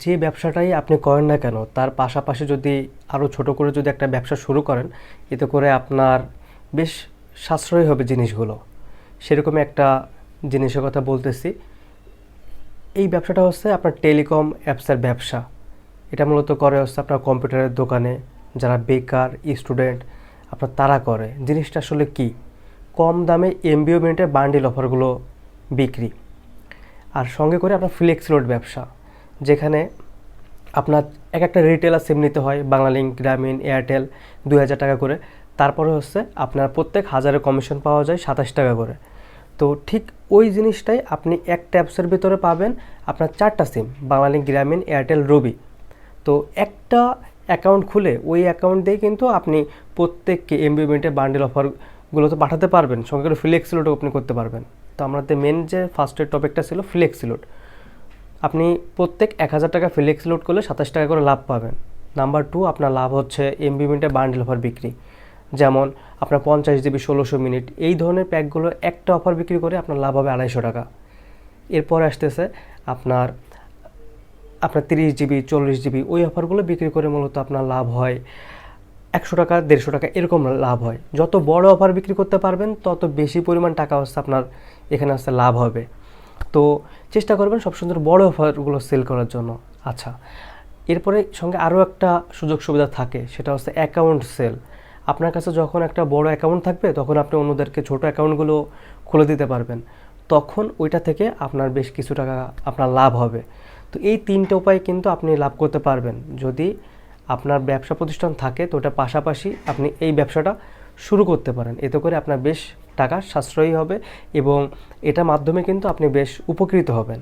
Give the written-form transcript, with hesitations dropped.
যে ব্যবসাটাই আপনি করেন না কেন তার পাশাপাশি যদি আরও ছোট করে যদি একটা ব্যবসা শুরু করেন, এতে করে আপনার বেশ সাশ্রয়ী হবে জিনিসগুলো। সেরকম একটা জিনিসের কথা বলতেছি। এই ব্যবসাটা হচ্ছে আপনার টেলিকম অ্যাপসের ব্যবসা। এটা মূলত করে হচ্ছে আপনার কম্পিউটারের দোকানে যারা বেকার স্টুডেন্ট আপনার তারা করে। জিনিসটা আসলে কি, কম দামে এমবিও মিনিটের বান্ডিল অফারগুলো বিক্রি, আর সঙ্গে করে আপনার ফ্লেক্সি লোড ব্যবসা, যেখানে আপনার এক একটা রিটেলার সিম নিতে হয়, বাংলালিংক, গ্রামীণ, এয়ারটেল 2000 টাকা করে। তারপরে হচ্ছে আপনার প্রত্যেক হাজারে কমিশন পাওয়া যায় 27 টাকা করে। তো ঠিক ওই জিনিসটাই আপনি একটা অ্যাপসের ভিতরে পাবেন আপনার 4টা সিম, বাংলালিংক, গ্রামীণ, এয়ারটেল, রবি। তো একটা অ্যাকাউন্ট খুলে ওই অ্যাকাউন্ট দিয়ে কিন্তু আপনি প্রত্যেককে এমবি মিনিটের বান্ডেল অফারগুলো তো পাঠাতে পারবেন, সঙ্গে করে ফ্লেক্সি লোডও আপনি করতে পারবেন। তো আমাদের মেন যে ফার্স্টের টপিকটা ছিল ফ্লেক্সি লোড। আপনি প্রত্যেক 1000 টাকা ফ্লেক্সি লোড করলে 27 টাকা করে লাভ পাবেন। নাম্বার 2, আপনার লাভ হচ্ছে এমবি মিনিটের বান্ডেল অফার বিক্রি। যেমন আপনার 50 জিবি 1600 মিনিট এই ধরনের প্যাকগুলো একটা অফার বিক্রি করে আপনার লাভ হবে 250 টাকা। এরপর আসতেছে আপনার আপনার 30 জিবি 40 জিবি ওই অফারগুলো বিক্রি করে মূলত আপনার লাভ হয় 100 টাকা 150 টাকা এরকম লাভ হয়। যত বড় অফার বিক্রি করতে পারবেন তত বেশি পরিমাণ টাকা হচ্ছে আপনার এখানে হচ্ছে লাভ হবে। তো চেষ্টা করবেন সব সুন্দর বড় অফারগুলো সেল করার জন্য। আচ্ছা, এরপরে সঙ্গে আরও একটা সুযোগ সুবিধা থাকে, সেটা হচ্ছে অ্যাকাউন্ট সেল। আপনার কাছে যখন একটা বড় অ্যাকাউন্ট থাকবে তখন আপনি অন্যদেরকে ছোট অ্যাকাউন্টগুলো খুলে দিতে পারবেন, তখন ওইটা থেকে আপনার বেশ কিছু টাকা আপনার লাভ হবে। তো এই 3টে উপায় কিন্তু আপনি লাভ করতে পারবেন যদি আপনার ব্যবসা প্রতিষ্ঠান থাকে। তো ওটার পাশাপাশি আপনি এই ব্যবসাটা শুরু করতে পারেন, এতে করে আপনার বেশ টাকা সাশ্রয়ী হবে এবং এটার মাধ্যমে কিন্তু আপনি বেশ উপকৃত হবেন।